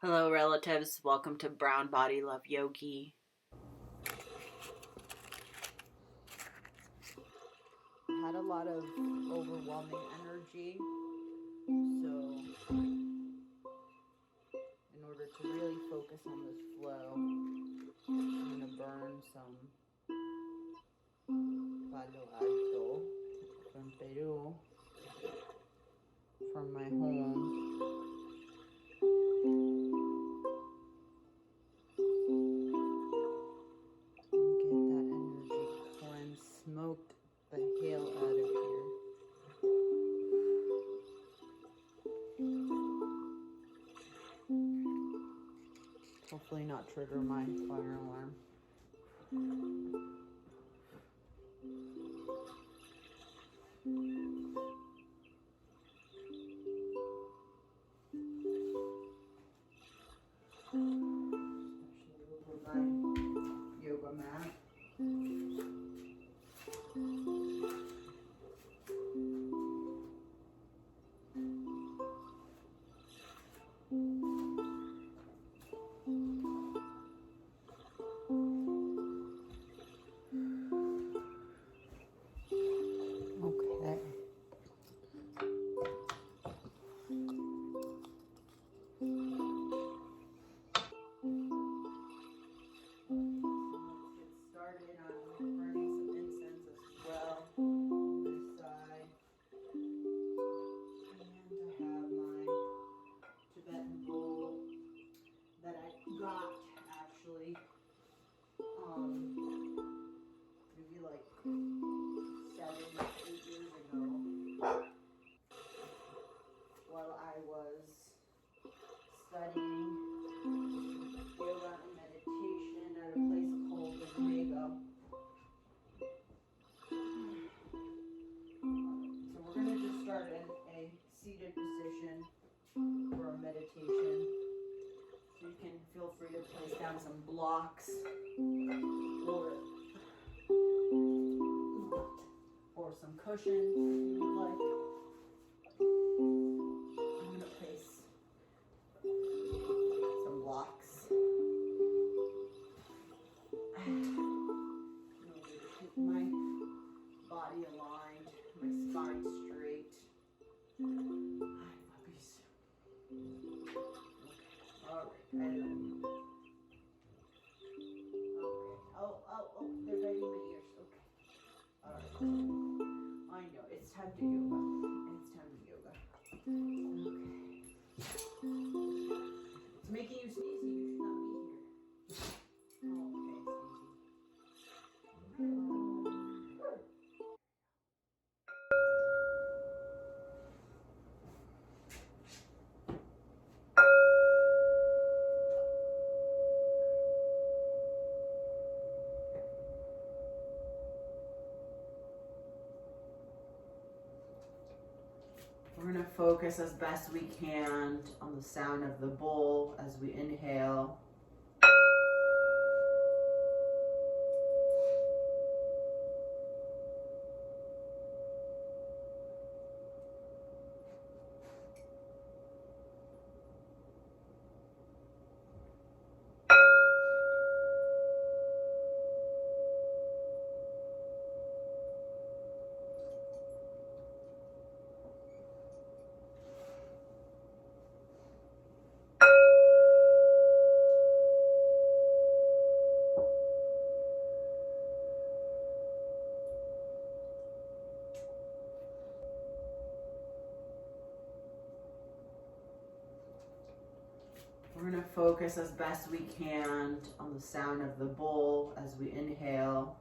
Hello, relatives. Welcome to Brown Body Love Yogi. Had a lot of overwhelming energy, so in order to really focus on this flow, I'm going to burn some palo alto from Peru, from my home. Smoked the hell out of here. Hopefully not trigger my fire alarm. Especially with my yoga mat. Maybe like 7 or 8 years ago, while I was studying yoga and meditation at a place called Omega. So we're going to just start in a seated position for a meditation. So you can feel free to place down some blocks or some cushions if you would like. I'm going to place some blocks in order to keep my body aligned, my spine straight. Hi, puppies. All right, I love you. Okay. Oh, they're biting my ears. Okay. All right. I know. It's time to yoga. It's time to yoga. Okay. It's making you sneezy. You should not be here. Okay, sneezy. We're going to focus as best we can on the sound of the bowl as we inhale. We're going to focus as best we can on the sound of the bowl as we inhale.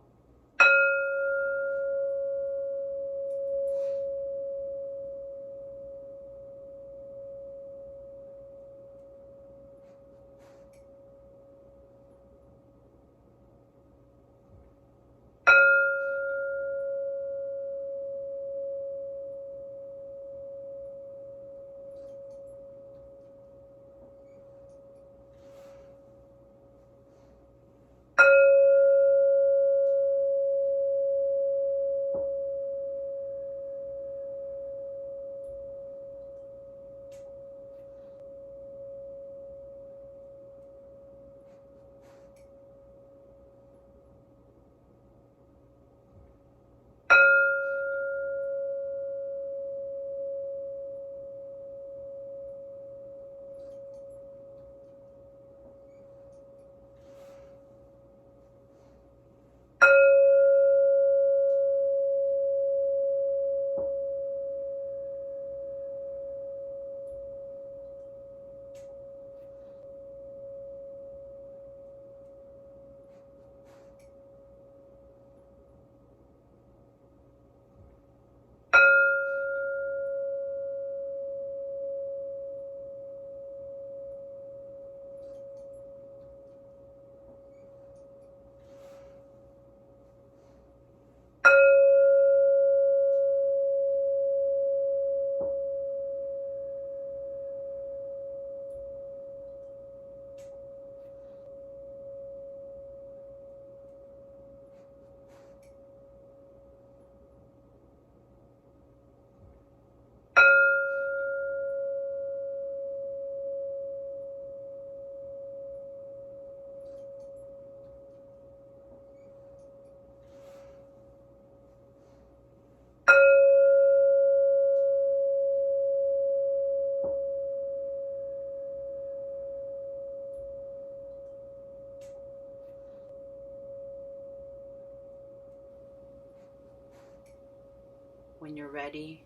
When you're ready,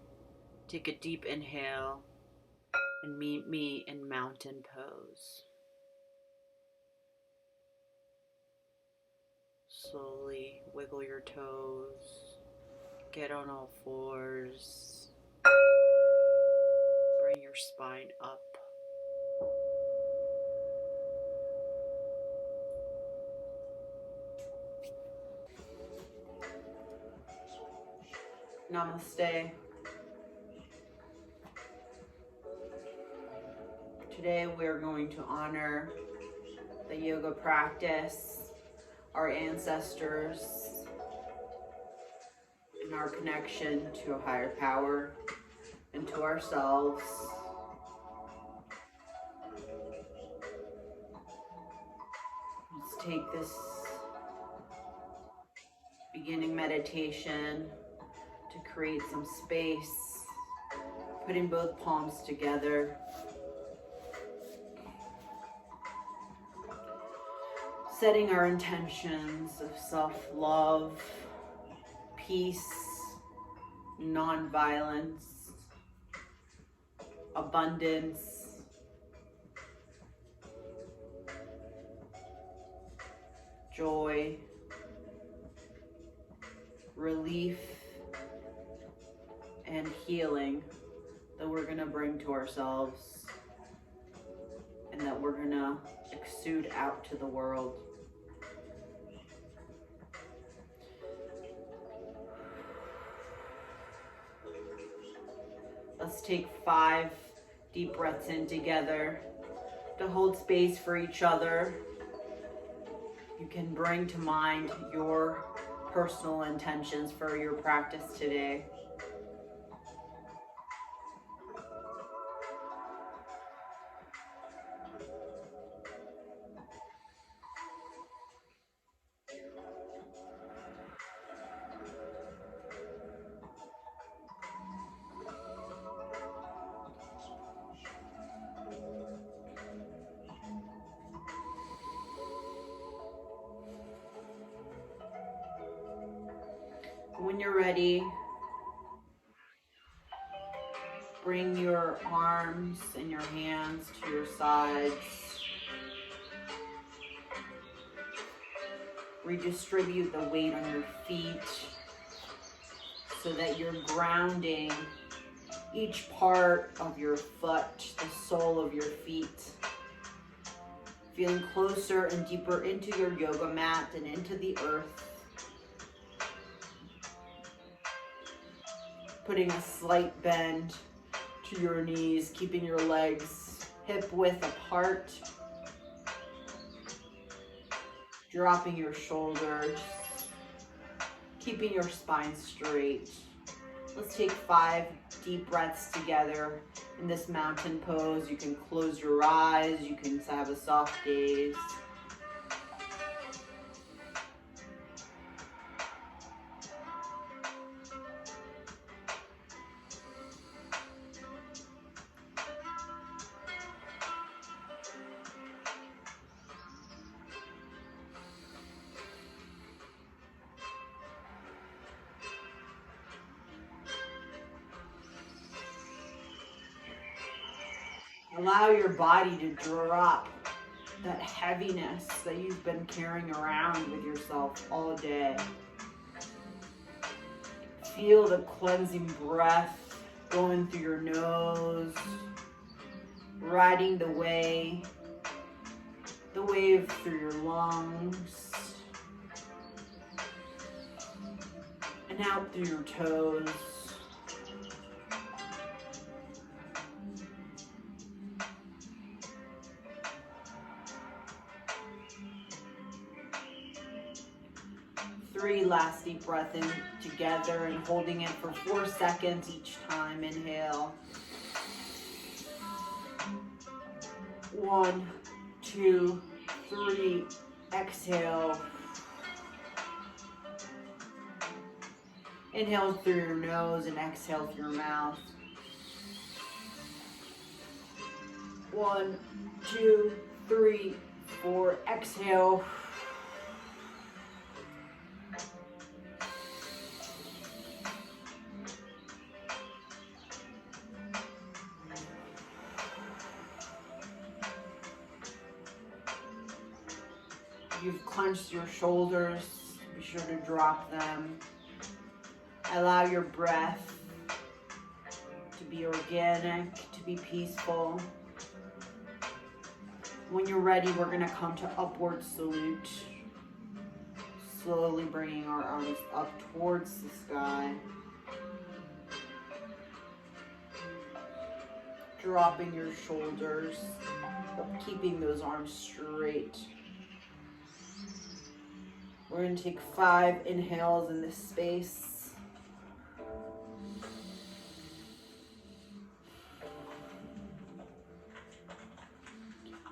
take a deep inhale and meet me in mountain pose. Slowly wiggle your toes, get on all fours, bring your spine up. Namaste. Today we're going to honor the yoga practice, our ancestors, and our connection to a higher power and to ourselves. Let's take this beginning meditation to create some space, putting both palms together. Setting our intentions of self-love, peace, non-violence, abundance, joy, relief, and healing that we're going to bring to ourselves and that we're going to exude out to the world. Let's take 5 deep breaths in together to hold space for each other. You can bring to mind your personal intentions for your practice today. When you're ready, bring your arms and your hands to your sides. Redistribute the weight on your feet so that you're grounding each part of your foot, the sole of your feet. Feeling closer and deeper into your yoga mat and into the earth. Putting a slight bend to your knees, keeping your legs hip width apart. Dropping your shoulders, keeping your spine straight. Let's take 5 deep breaths together in this mountain pose. You can close your eyes, you can have a soft gaze. Allow your body to drop that heaviness that you've been carrying around with yourself all day. Feel the cleansing breath going through your nose, riding the wave through your lungs, and out through your toes. Three last deep breath in together and holding it for 4 seconds each time. Inhale. 1, 2, 3. Exhale. Inhale through your nose and exhale through your mouth. 1, 2, 3, 4. Exhale. you've clenched your shoulders, be sure to drop them. Allow your breath to be organic, to be peaceful. When you're ready, we're going to come to upward salute. Slowly bringing our arms up towards the sky. Dropping your shoulders, but keeping those arms straight. We're going to take 5 inhales in this space.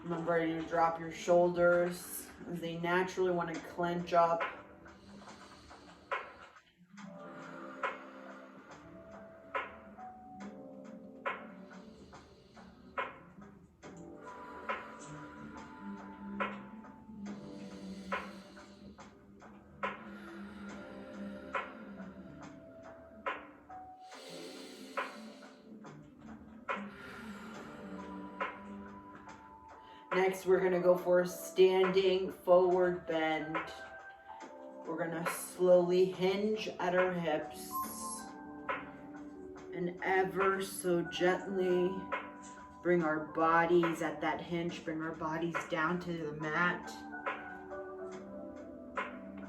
Remember to drop your shoulders as they naturally want to clench up. Next, we're going to go for a standing forward bend. We're going to slowly hinge at our hips and ever so gently bring our bodies at that hinge, bring our bodies down to the mat.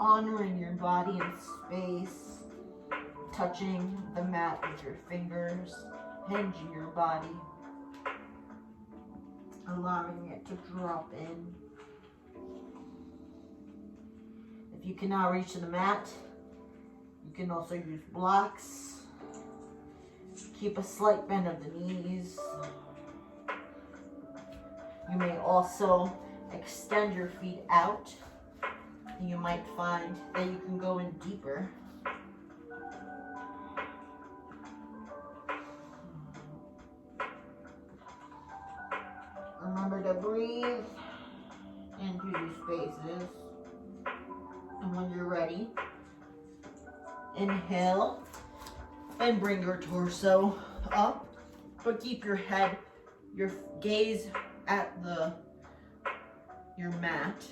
Honoring your body in space, touching the mat with your fingers, hinging your body. Allowing it to drop in. If you cannot reach the mat, you can also use blocks. Keep a slight bend of the knees. You may also extend your feet out. And you might find that you can go in deeper. Remember to breathe into these spaces. And when you're ready, inhale and bring your torso up, but keep your head, your gaze at your mat.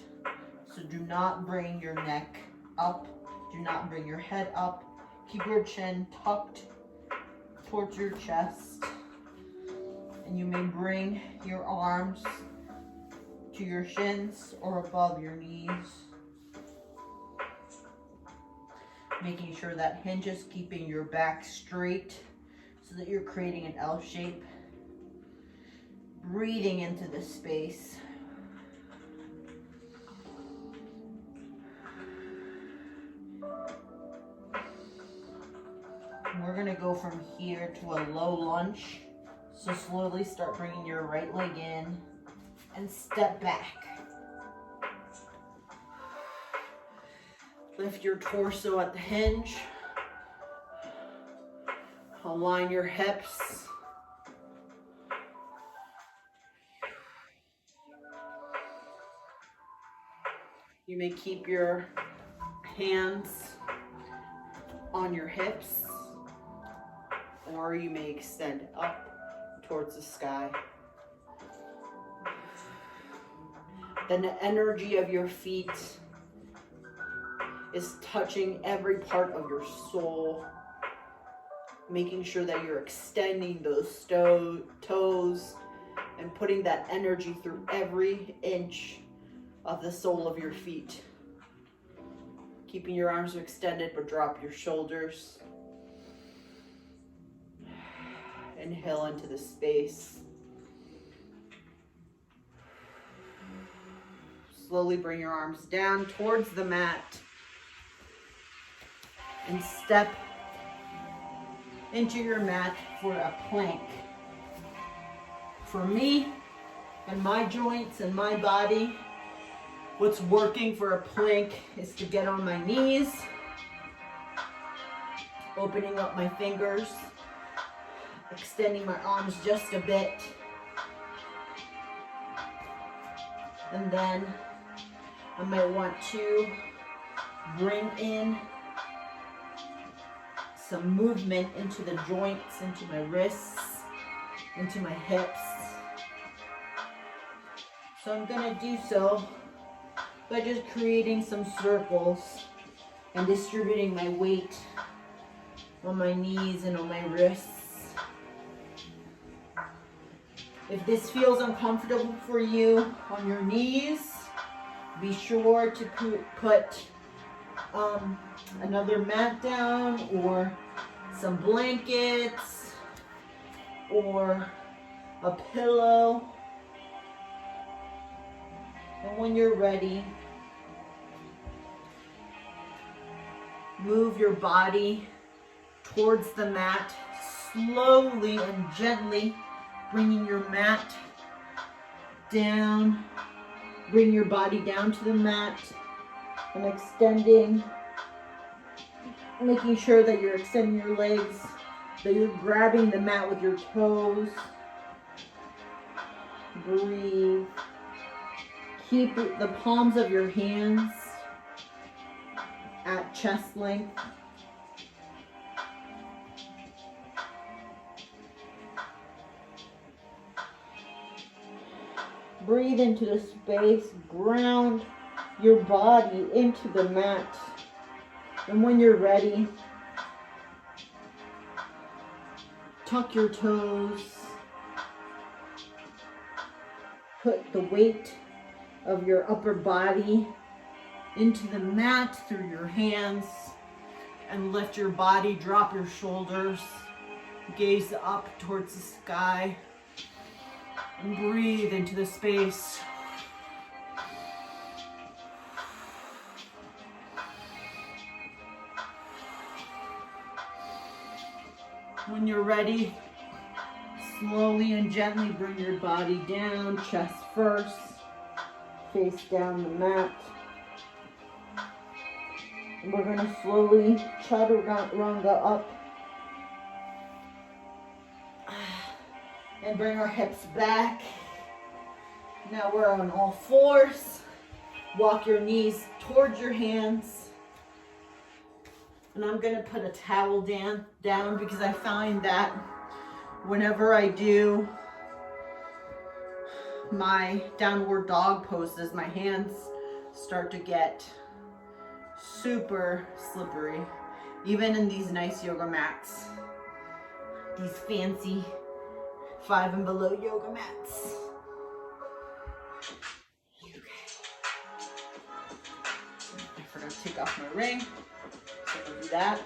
So do not bring your neck up. Do not bring your head up. Keep your chin tucked towards your chest. And you may bring your arms to your shins or above your knees. Making sure that hinge is keeping your back straight so that you're creating an L shape. Breathing into this space. We're going to go from here to a low lunge. So slowly start bringing your right leg in and step back. Lift your torso at the hinge. Align your hips. You may keep your hands on your hips, or you may extend up towards the sky. Then the energy of your feet is touching every part of your soul, making sure that you're extending those toes and putting that energy through every inch of the sole of your feet. Keeping your arms extended, but drop your shoulders. Inhale into the space. Slowly bring your arms down towards the mat and step into your mat for a plank. For me and my joints and my body, what's working for a plank is to get on my knees, opening up my fingers, extending my arms just a bit, and then I might want to bring in some movement into the joints, into my wrists, into my hips. So I'm going to do so by just creating some circles and distributing my weight on my knees and on my wrists. If this feels uncomfortable for you on your knees, be sure to put another mat down or some blankets or a pillow. And when you're ready, move your body towards the mat, slowly and gently bringing your mat down. Bring your body down to the mat and extending, making sure that you're extending your legs, that you're grabbing the mat with your toes. Breathe. Keep the palms of your hands at chest length. Breathe into the space, ground your body into the mat. And when you're ready, tuck your toes. Put the weight of your upper body into the mat through your hands and lift your body, drop your shoulders, gaze up towards the sky, and breathe into the space. When you're ready, slowly and gently bring your body down, chest first, face down the mat. And we're going to slowly chaturanga up and bring our hips back. Now we're on all fours. Walk your knees towards your hands. And I'm going to put a towel down because I find that whenever I do my downward dog poses, my hands start to get super slippery, even in these nice yoga mats, these fancy 5 and below yoga mats. Okay. I forgot to take off my ring, so I'll do that.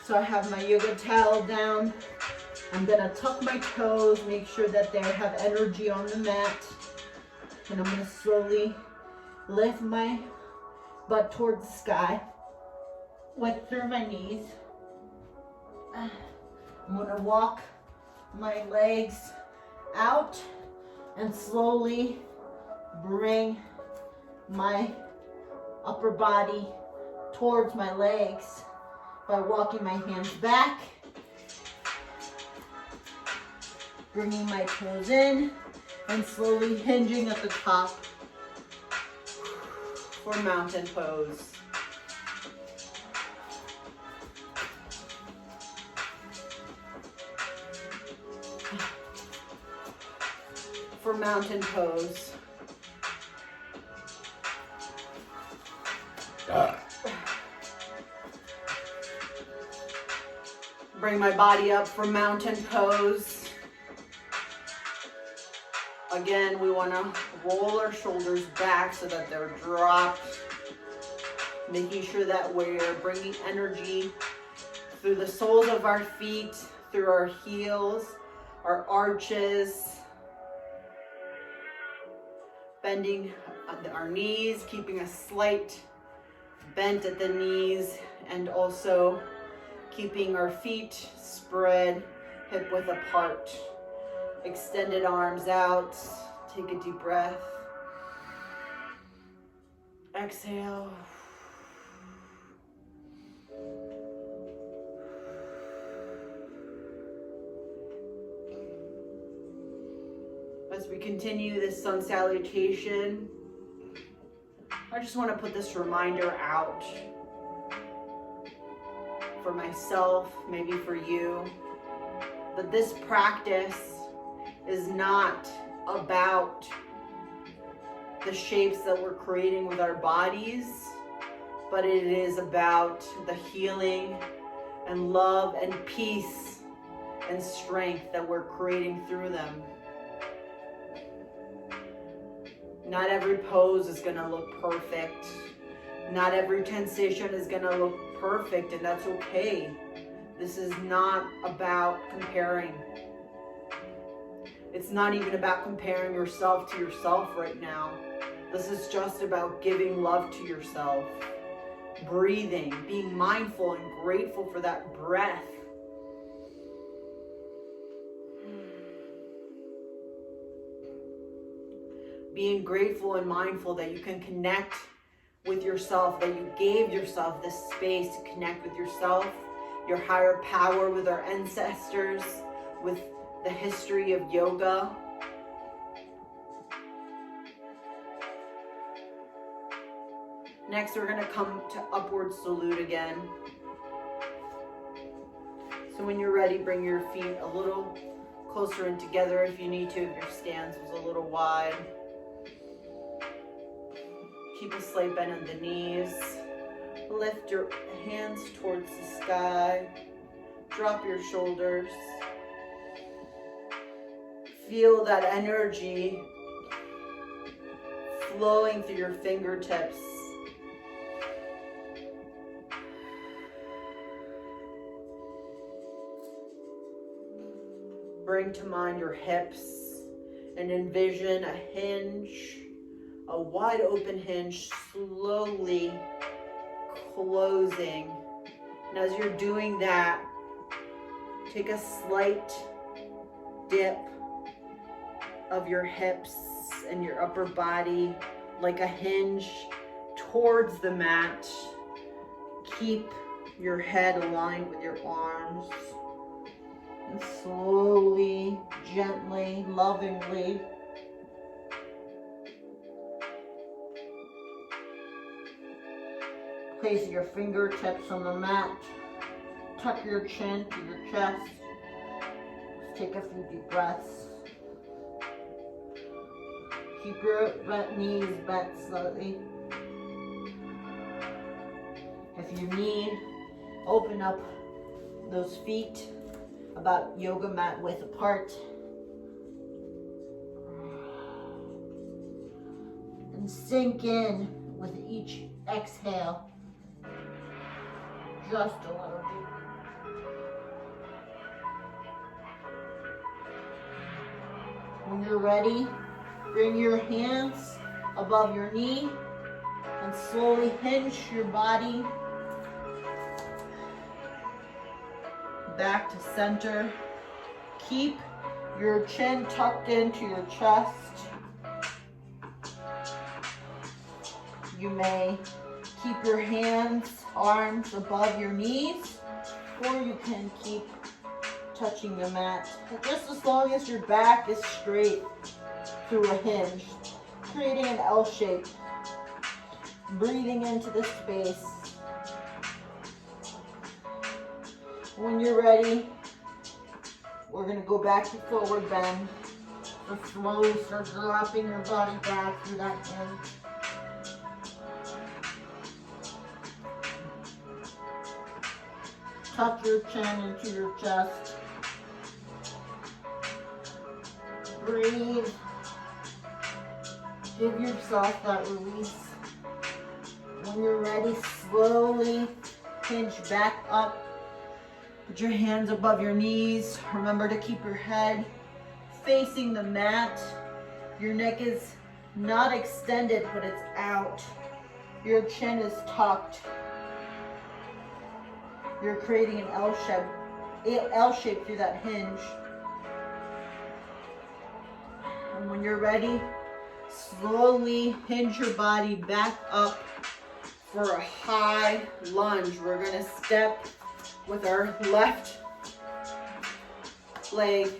So I have my yoga towel down. I'm gonna tuck my toes, make sure that they have energy on the mat. And I'm gonna slowly lift my butt towards the sky, lift through my knees. I'm gonna walk my legs out and slowly bring my upper body towards my legs by walking my hands back, bringing my toes in, and slowly hinging at the top for mountain pose. For mountain pose. Bring my body up for mountain pose. Again, we want to roll our shoulders back so that they're dropped. Making sure that we're bringing energy through the soles of our feet, through our heels, our arches. Bending our knees, keeping a slight bend at the knees, and also keeping our feet spread hip width apart. Extended arms out. Take a deep breath. Exhale. As we continue this sun salutation, I just want to put this reminder out for myself, maybe for you, that this practice is not about the shapes that we're creating with our bodies, but it is about the healing and love and peace and strength that we're creating through them. Not every pose is going to look perfect. Not every transition is going to look perfect, and that's okay. This is not about comparing. It's not even about comparing yourself to yourself right now. This is just about giving love to yourself, breathing, being mindful and grateful for that breath. Being grateful and mindful that you can connect with yourself, that you gave yourself this space to connect with yourself, your higher power, with our ancestors, with the history of yoga. Next, we're going to come to upward salute again. So when you're ready, bring your feet a little closer in together if you need to, if your stance was a little wide. Keep a slight bend in the knees. Lift your hands towards the sky. Drop your shoulders. Feel that energy flowing through your fingertips. Bring to mind your hips and envision a hinge, a wide open hinge, slowly closing. And as you're doing that, take a slight dip of your hips and your upper body like a hinge towards the mat. Keep your head aligned with your arms. And slowly, gently, lovingly place your fingertips on the mat. Tuck your chin to your chest. Just take a few deep breaths. Keep your knees bent slightly. If you need, open up those feet about yoga mat width apart. And sink in with each exhale. Just a little deeper. When you're ready, bring your hands above your knee and slowly hinge your body back to center. Keep your chin tucked into your chest. You may keep your hands, arms above your knees, or you can keep touching the mat. Just as long as your back is straight through a hinge, creating an L shape. Breathing into the space. When you're ready, we're going to go back to forward bend. So slowly start dropping your body back through that hinge. Tuck your chin into your chest. Breathe. Give yourself that release. When you're ready, slowly hinge back up. Put your hands above your knees. Remember to keep your head facing the mat. Your neck is not extended, but it's out. Your chin is tucked. You're creating an L shape through that hinge. And when you're ready, Slowly hinge your body back up for a high lunge. We're gonna step with our left leg.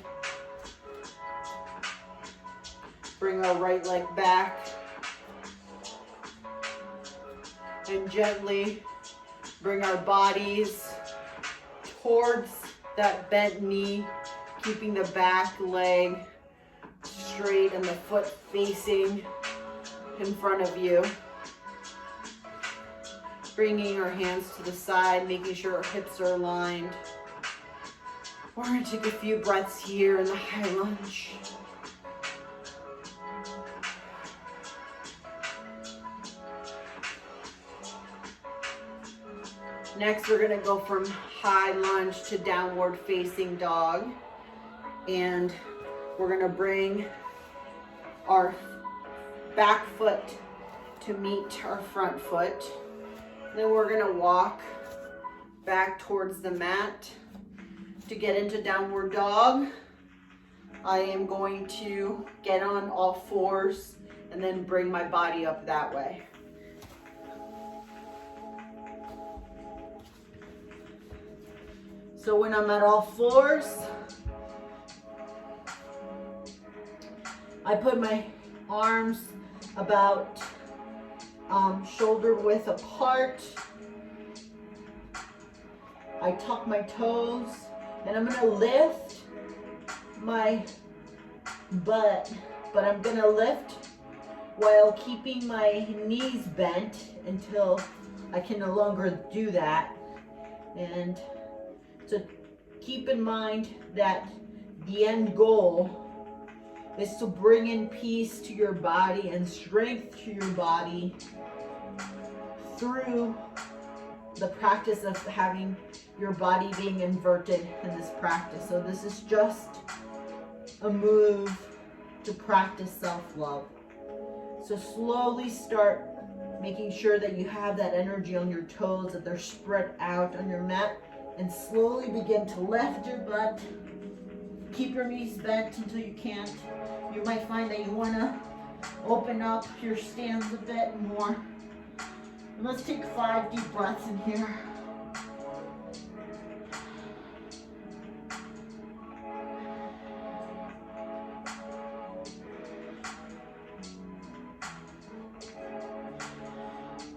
Bring our right leg back. And gently bring our bodies towards that bent knee, keeping the back leg straight and the foot facing in front of you. Bringing our hands to the side, making sure our hips are aligned. We're going to take a few breaths here in the high lunge. Next, we're going to go from high lunge to downward facing dog. And we're going to bring our back foot to meet our front foot. Then we're going to walk back towards the mat to get into downward dog. I am going to get on all fours and then bring my body up that way. So when I'm at all fours, I put my arms about shoulder width apart. I tuck my toes and I'm gonna lift my butt, but I'm gonna lift while keeping my knees bent until I can no longer do that. And so keep in mind that the end goal is to bring in peace to your body and strength to your body through the practice of having your body being inverted in this practice. So this is just a move to practice self-love. So slowly start making sure that you have that energy on your toes, that they're spread out on your mat, and slowly begin to lift your butt. Keep your knees bent until you can't. You might find that you want to open up your stance a bit more. And let's take 5 deep breaths in here.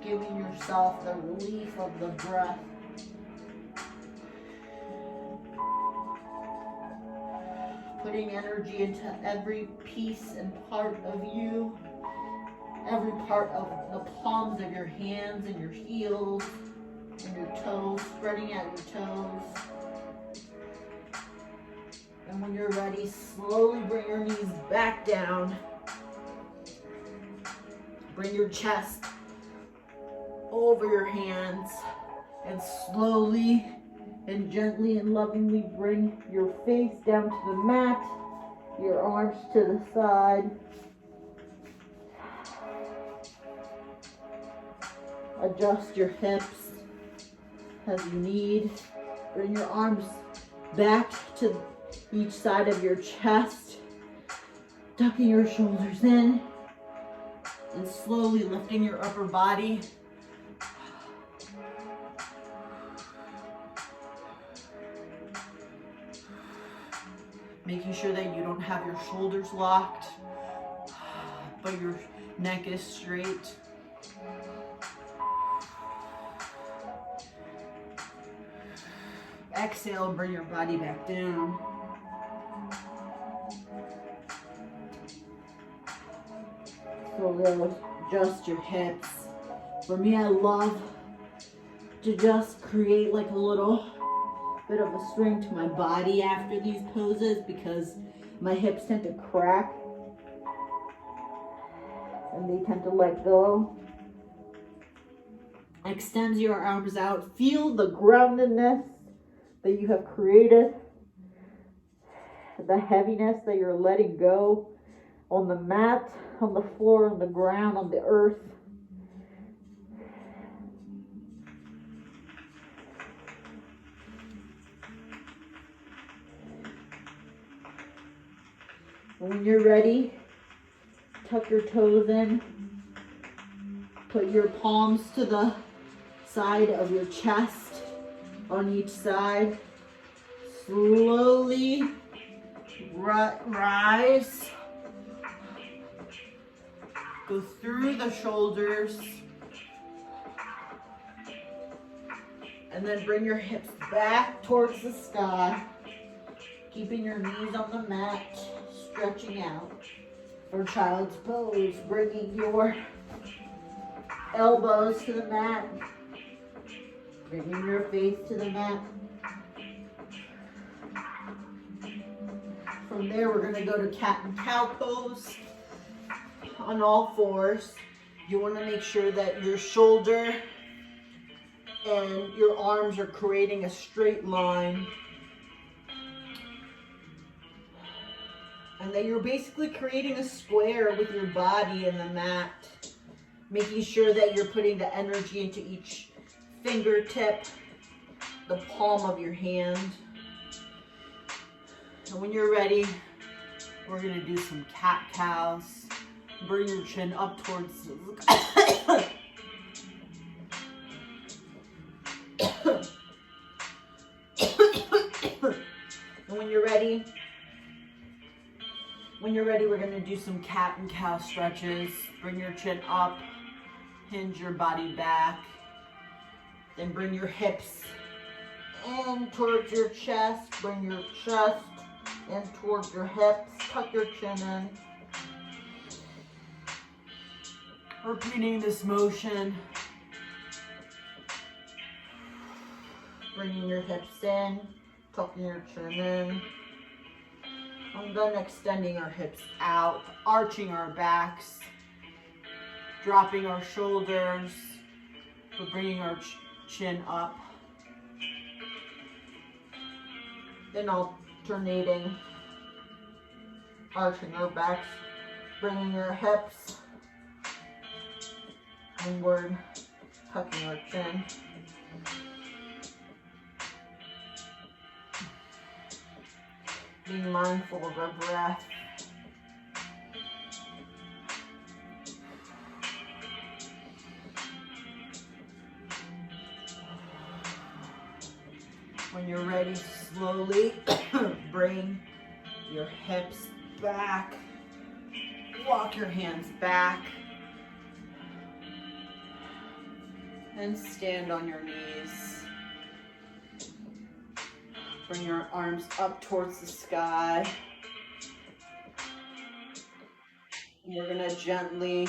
Giving yourself the relief of the breath. Putting energy into every piece and part of you, every part of the palms of your hands and your heels and your toes, spreading out your toes. And when you're ready, slowly bring your knees back down. Bring your chest over your hands and slowly and gently and lovingly bring your face down to the mat, your arms to the side. Adjust your hips as you need. Bring your arms back to each side of your chest, tucking your shoulders in, and slowly lifting your upper body. Making sure that you don't have your shoulders locked, but your neck is straight. Exhale, bring your body back down. So adjust your hips. For me, I love to just create like a little bit of a string to my body after these poses because my hips tend to crack and they tend to let go. Extend your arms out. Feel the groundedness that you have created, the heaviness that you're letting go on the mat, on the floor, on the ground, on the earth. When you're ready, tuck your toes in. Put your palms to the side of your chest on each side. Slowly rise. Go through the shoulders. And then bring your hips back towards the sky. Keeping your knees on the mat, stretching out for child's pose. Bringing your elbows to the mat. Bringing your face to the mat. From there, we're going to go to cat and cow pose on all fours. You want to make sure that your shoulder and your arms are creating a straight line. And that you're basically creating a square with your body and the mat. Making sure that you're putting the energy into each fingertip, the palm of your hand. And when you're ready, we're going to do some cat-cows. Bring your chin up towards the and when you're ready, we're going to do some cat and cow stretches. Bring your chin up, hinge your body back, then bring your hips in towards your chest, bring your chest in towards your hips, tuck your chin in. Repeating this motion, bringing your hips in, tucking your chin in, and then extending our hips out, arching our backs, dropping our shoulders, we're bringing our chin up, then alternating, arching our backs, bringing your hips inward, tucking our chin. Being mindful of our breath. When you're ready, slowly bring your hips back. Walk your hands back. And stand on your knees. Bring your arms up towards the sky. And we're going to gently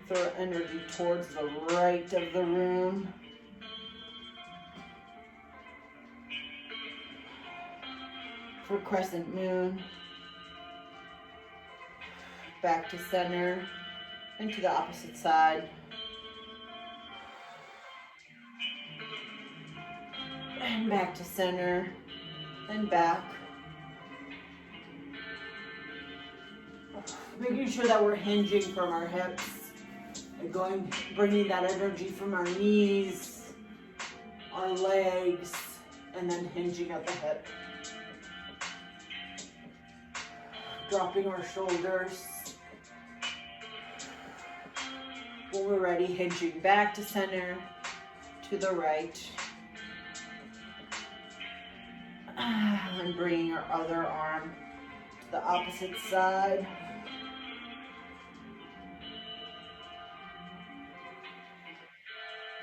throw energy towards the right of the room. For crescent moon. Back to center and to the opposite side. And back to center, and back. Making sure that we're hinging from our hips, and bringing that energy from our knees, our legs, and then hinging at the hip. Dropping our shoulders. When we're ready, hinging back to center, to the right. And bringing our other arm to the opposite side.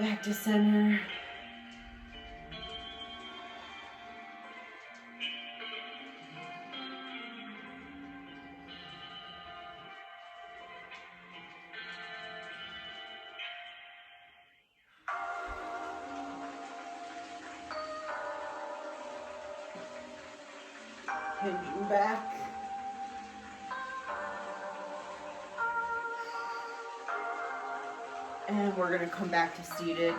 Back to center. Hinging back. And we're going to come back to seated.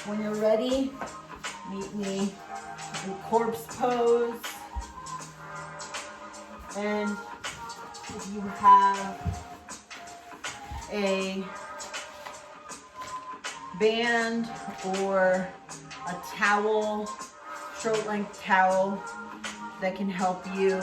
When you're ready, meet me in corpse pose. And if you have a band or a towel, short length towel that can help you.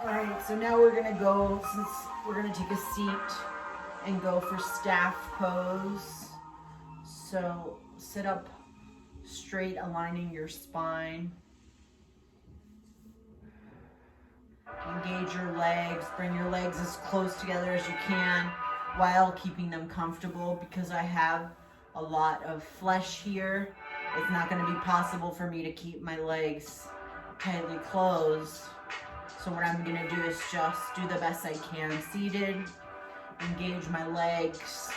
Alright, so now we're gonna go, since we're gonna take a seat and go for staff pose. So sit up straight, aligning your spine. Engage your legs, bring your legs as close together as you can while keeping them comfortable. Because I have a lot of flesh here, it's not gonna be possible for me to keep my legs tightly closed. So what I'm gonna do is just do the best I can seated, engage my legs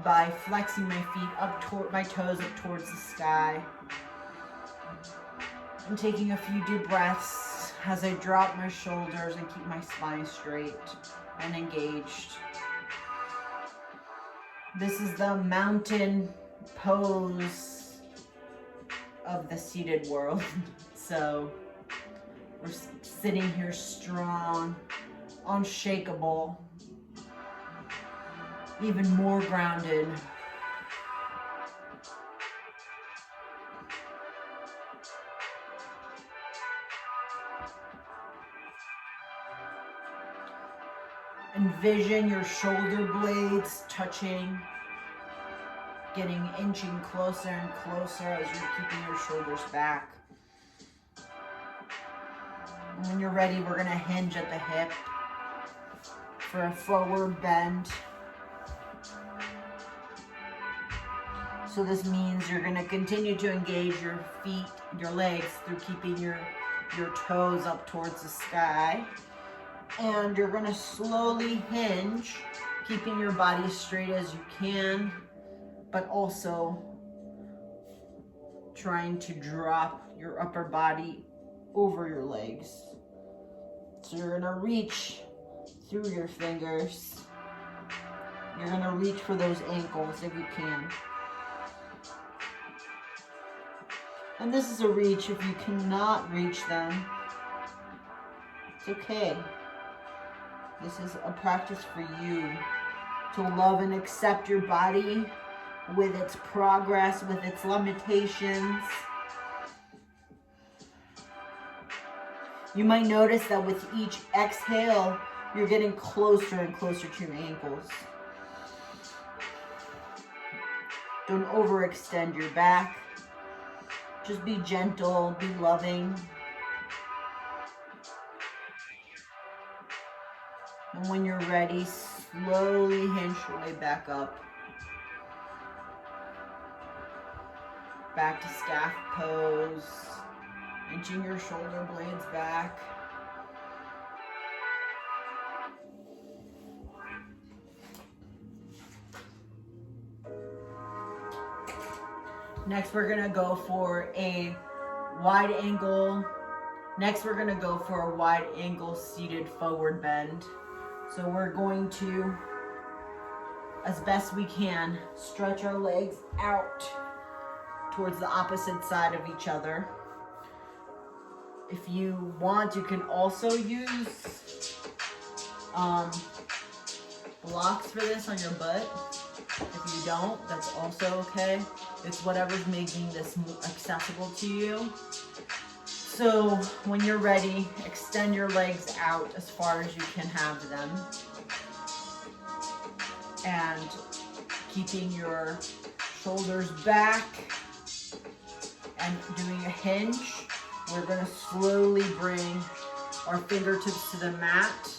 by flexing my feet up toward my toes up towards the sky. I'm taking a few deep breaths as I drop my shoulders and keep my spine straight and engaged. This is the mountain pose of the seated world. So we're sitting here strong, unshakable, even more grounded. Envision your shoulder blades touching, inching closer and closer as you're keeping your shoulders back. And when you're ready, we're gonna hinge at the hip for a forward bend. So this means you're gonna continue to engage your feet, your legs through keeping your toes up towards the sky. And you're gonna slowly hinge, keeping your body as straight as you can, but also trying to drop your upper body over your legs. So you're gonna reach through your fingers. You're gonna reach for those ankles if you can. And this is a reach. If you cannot reach them, it's okay. This is a practice for you to love and accept your body with its progress, with its limitations. You might notice that with each exhale, you're getting closer and closer to your ankles. Don't overextend your back. Just be gentle, be loving. And when you're ready, slowly hinge your way back up. Back to staff pose. Inching your shoulder blades back. Next, we're gonna go for a wide angle. Next, we're gonna go for a wide angle seated forward bend. So we're going to, as best we can, stretch our legs out towards the opposite side of each other. If you want, you can also use blocks for this on your butt. If you don't, that's also okay. It's whatever's making this accessible to you. So when you're ready, extend your legs out as far as you can have them. And keeping your shoulders back and doing a hinge, we're going to slowly bring our fingertips to the mat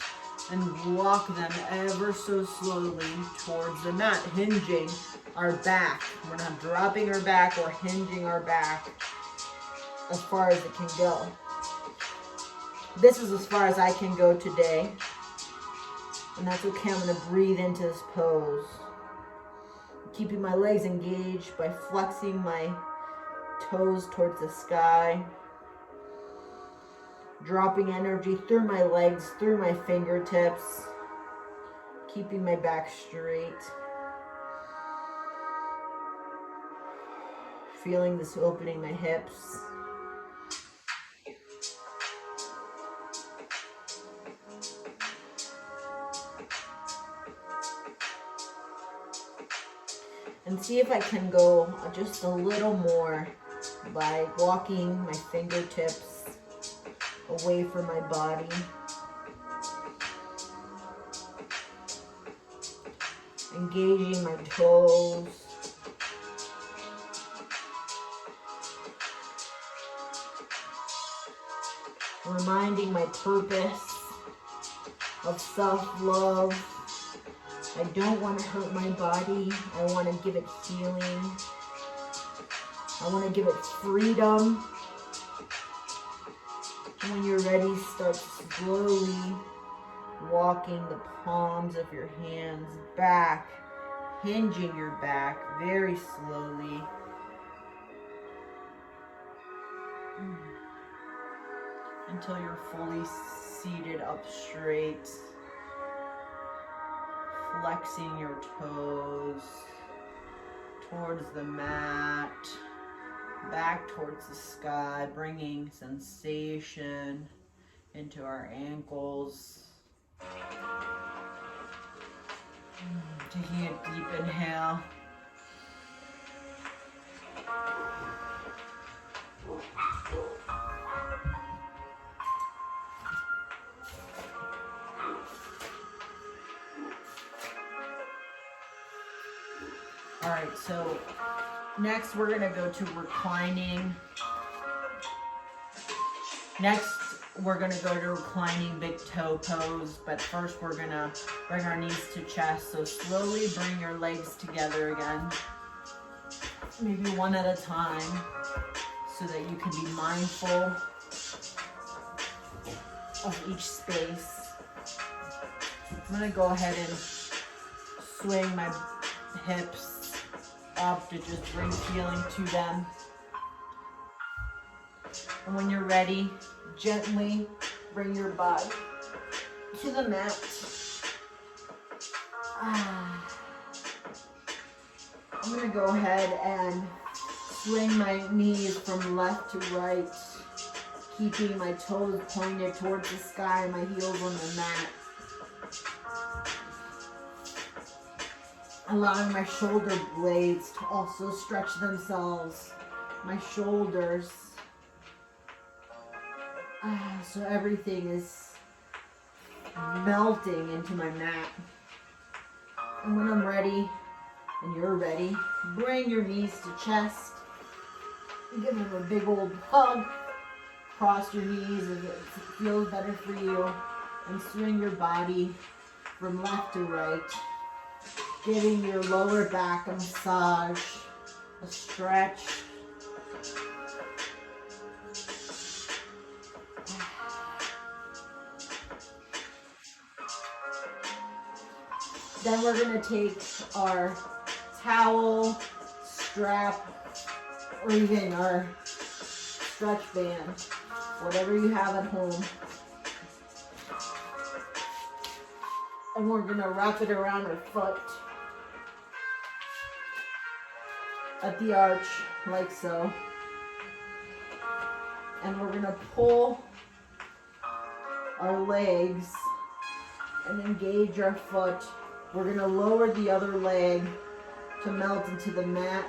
and walk them ever so slowly towards the mat, hinging our back. We're not dropping our back or hinging our back as far as it can go. This is as far as I can go today. And that's okay, I'm gonna breathe into this pose. Keeping my legs engaged by flexing my toes towards the sky. Dropping energy through my legs, through my fingertips. Keeping my back straight. Feeling this opening my hips. And see if I can go just a little more by walking my fingertips away from my body. Engaging my toes. Reminding my purpose of self-love. I don't want to hurt my body. I want to give it healing. I want to give it freedom. And when you're ready, start slowly walking the palms of your hands back, hinging your back very slowly. Until you're fully seated up straight. Flexing your toes towards the mat, back towards the sky, bringing sensation into our ankles. Taking a deep inhale. All right, so next we're gonna go to reclining. Next, we're gonna go to reclining big toe pose, but first we're gonna bring our knees to chest. So slowly bring your legs together again, maybe one at a time, so that you can be mindful of each space. I'm gonna go ahead and swing my hips up to just bring feeling to them. And when you're ready, gently bring your body to the mat. I'm gonna go ahead and swing my knees from left to right, keeping my toes pointed towards the sky and my heels on the mat. Allowing my shoulder blades to also stretch themselves, my shoulders. So everything is melting into my mat. And when I'm ready, and you're ready, bring your knees to chest. Give them a big old hug. Cross your knees if it feels better for you. And swing your body from left to right. Giving your lower back a massage, a stretch. Then we're going to take our towel, strap, or even our stretch band, whatever you have at home. And we're gonna wrap it around our foot at the arch, like so. And we're gonna pull our legs and engage our foot. We're gonna lower the other leg to melt into the mat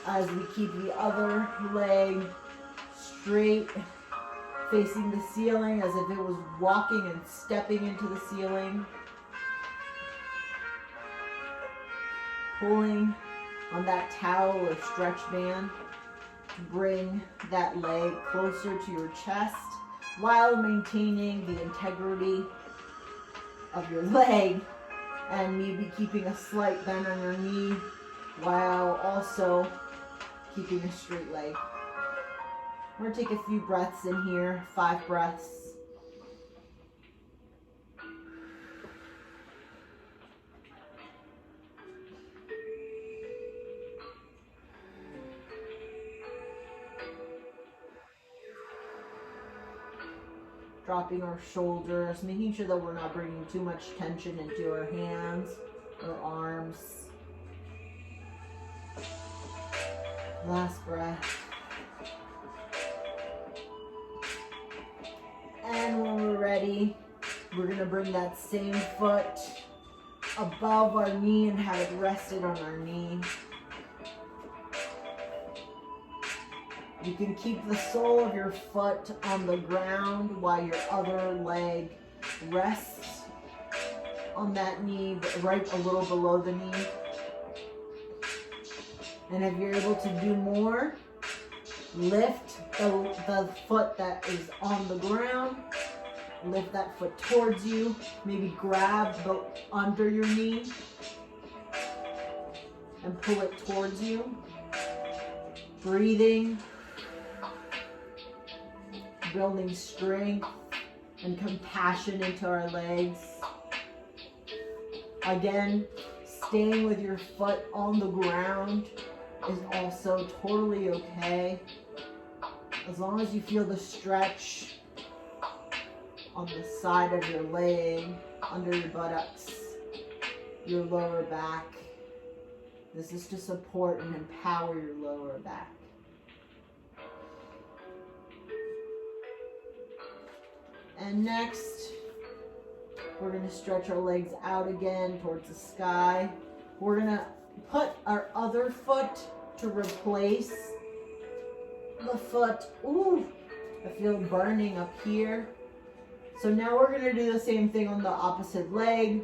as we keep the other leg straight, facing the ceiling as if it was walking and stepping into the ceiling. Pulling on that towel or stretch band to bring that leg closer to your chest while maintaining the integrity of your leg, and maybe keeping a slight bend on your knee while also keeping a straight leg. We're gonna take a few breaths in here, 5 breaths. Dropping our shoulders, making sure that we're not bringing too much tension into our hands or arms. Last breath. And when we're ready, we're gonna bring that same foot above our knee and have it rested on our knee. You can keep the sole of your foot on the ground while your other leg rests on that knee, right a little below the knee. And if you're able to do more, lift the foot that is on the ground, lift that foot towards you, maybe grab the under your knee and pull it towards you. Breathing. Building strength and compassion into our legs. Again, staying with your foot on the ground is also totally okay. As long as you feel the stretch on the side of your leg, under your buttocks, your lower back. This is to support and empower your lower back. And next, we're going to stretch our legs out again towards the sky. We're going to put our other foot to replace the foot. Ooh, I feel burning up here. So now we're going to do the same thing on the opposite leg.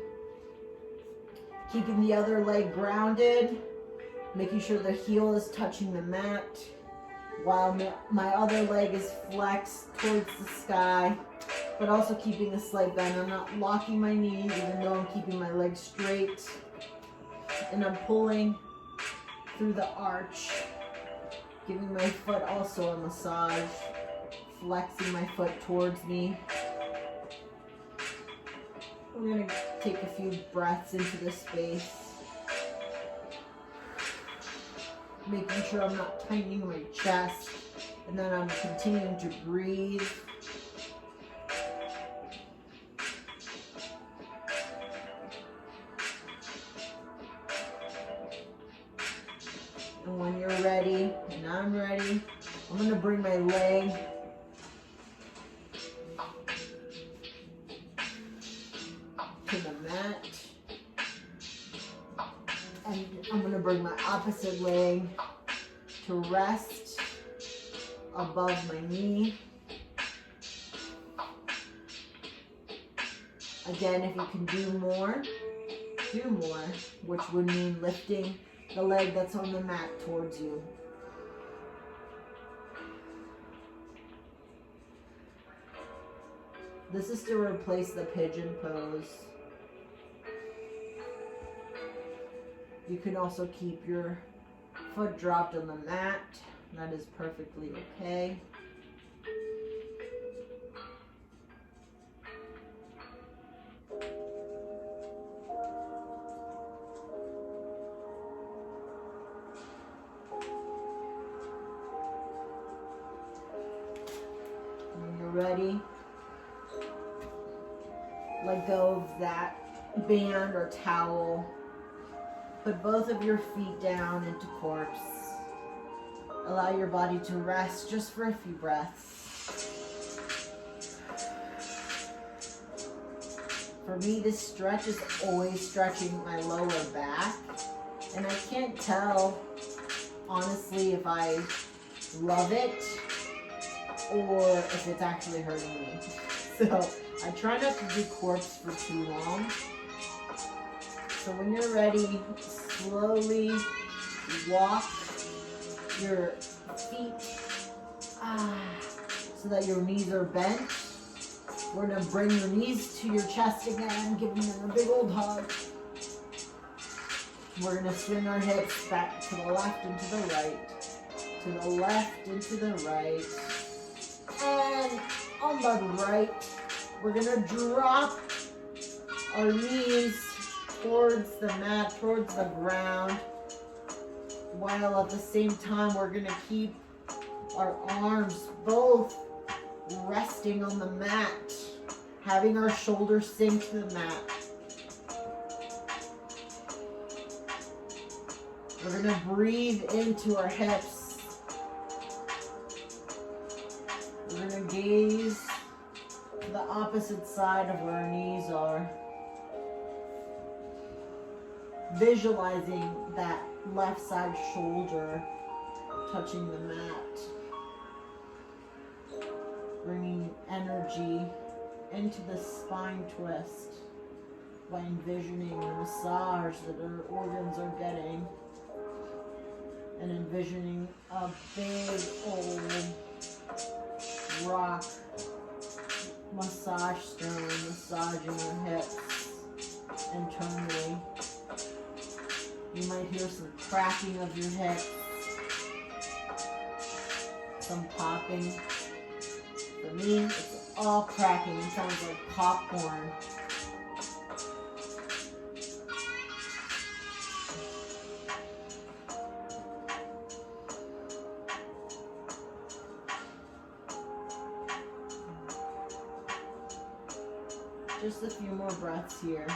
Keeping the other leg grounded, making sure the heel is touching the mat, while my other leg is flexed towards the sky, but also keeping a slight bend. I'm not locking my knees, even though I'm keeping my legs straight. And I'm pulling through the arch, giving my foot also a massage, flexing my foot towards me. We're going to take a few breaths into this space, making sure I'm not tightening my chest, and then I'm continuing to breathe. And when you're ready, and I'm ready, I'm going to bring my leg to the mat. And I'm going to bring my opposite leg to rest above my knee. Again, if you can do more, which would mean lifting the leg that's on the mat towards you. This is to replace the pigeon pose. You can also keep your foot dropped on the mat. That is perfectly okay. ready, let go of that band or towel. Put both of your feet down into corpse. Allow your body to rest just for a few breaths. For me, this stretch is always stretching my lower back. And I can't tell, honestly, if I love it or if it's actually hurting me. So I try not to do corpse for too long. So when you're ready, slowly walk your feet so that your knees are bent. We're going to bring your knees to your chest again, giving them a big old hug. We're going to swing our hips back to the left and to the right, to the left and to the right. And on the right, we're going to drop our knees towards the mat, towards the ground, while at the same time we're going to keep our arms both resting on the mat, having our shoulders sink to the mat. We're going to breathe into our hips. We're going to gaze to the opposite side of where our knees are, visualizing that left side shoulder touching the mat, bringing energy into the spine twist by envisioning the massage that our organs are getting, and envisioning a big old rock massage stone massaging our hips internally. You might hear some cracking of your hips, some popping. For me, it's all cracking. It sounds like popcorn. Just a few more breaths here.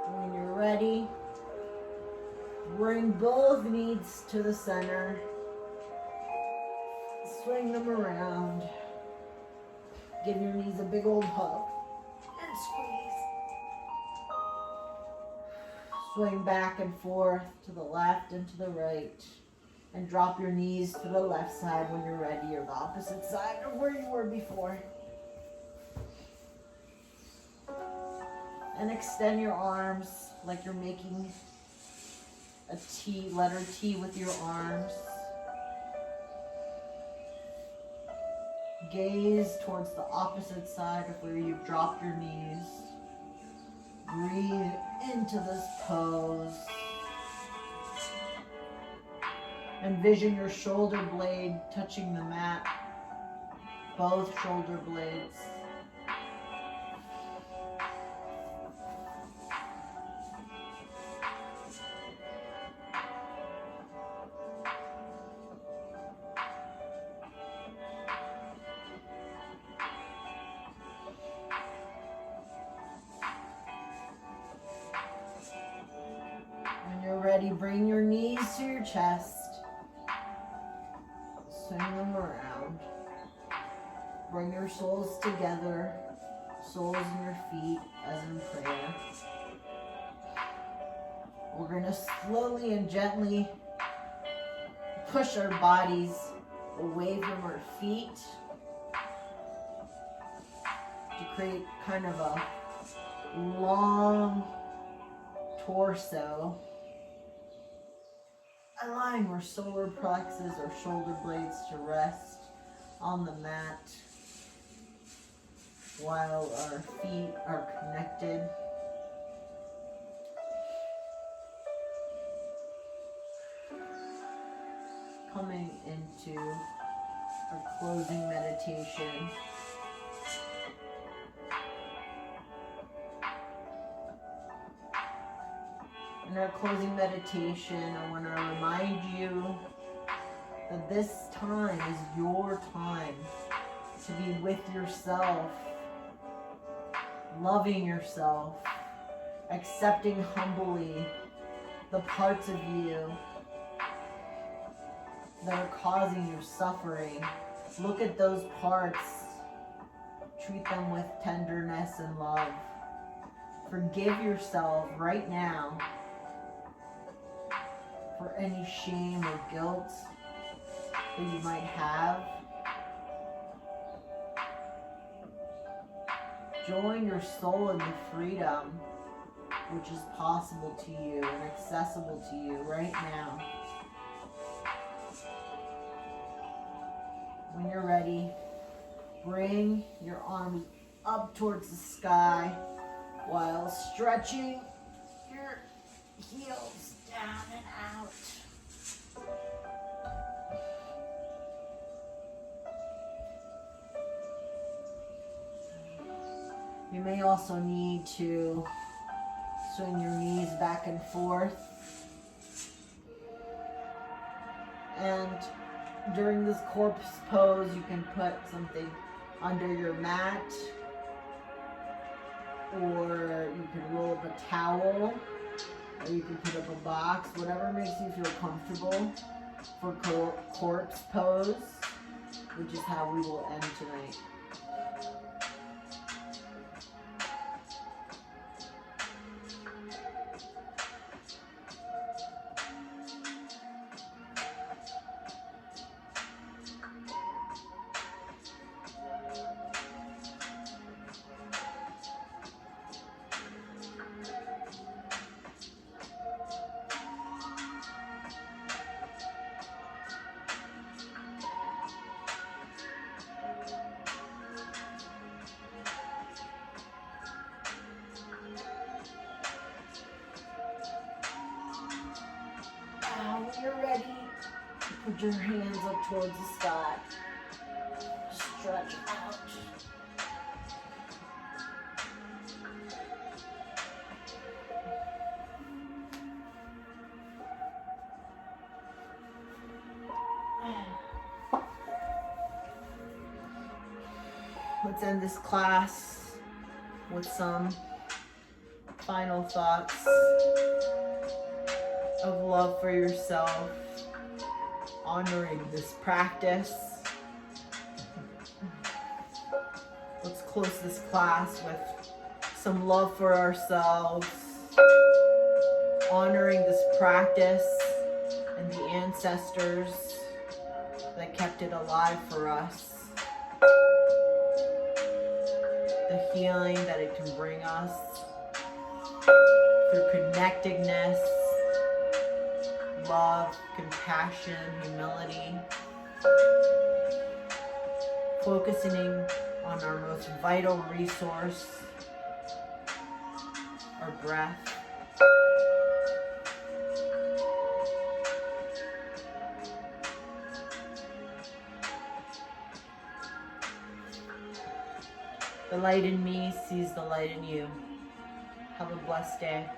When you're ready, bring both knees to the center. Swing them around. Give your knees a big old hug. And squeeze. Swing back and forth to the left and to the right. And drop your knees to the left side when you're ready, or the opposite side of where you were before. And extend your arms like you're making a T, letter T with your arms. Gaze towards the opposite side of where you've dropped your knees. Breathe into this pose. Envision your shoulder blade touching the mat. Both shoulder blades. Ready, bring your knees to your chest. Swing them around. Bring your soles together, soles in your feet as in prayer. We're going to slowly and gently push our bodies away from our feet to create kind of a long torso. Allowing our solar plexus or shoulder blades to rest on the mat while our feet are connected. coming into our closing meditation. In our closing meditation, I want to remind you that this time is your time to be with yourself, loving yourself, accepting humbly the parts of you that are causing you suffering. Look at those parts. Treat them with tenderness and love. Forgive yourself right now for any shame or guilt that you might have. Join your soul in the freedom which is possible to you and accessible to you right now. When you're ready, bring your arms up towards the sky while stretching your heels down and out. You may also need to swing your knees back and forth. And during this corpse pose, you can put something under your mat, or you can roll up a towel, or you can put up a box, whatever makes you feel comfortable for corpse pose, which is how we will end tonight. When you're ready, put your hands up towards the sky. Stretch out. Let's end this class with some final thoughts of love for yourself, honoring this practice. Let's close this class with some love for ourselves, honoring this practice and the ancestors that kept it alive for us, the healing that it can bring us through connectedness, love, compassion, humility. Focusing on our most vital resource, our breath. The light in me sees the light in you. Have a blessed day.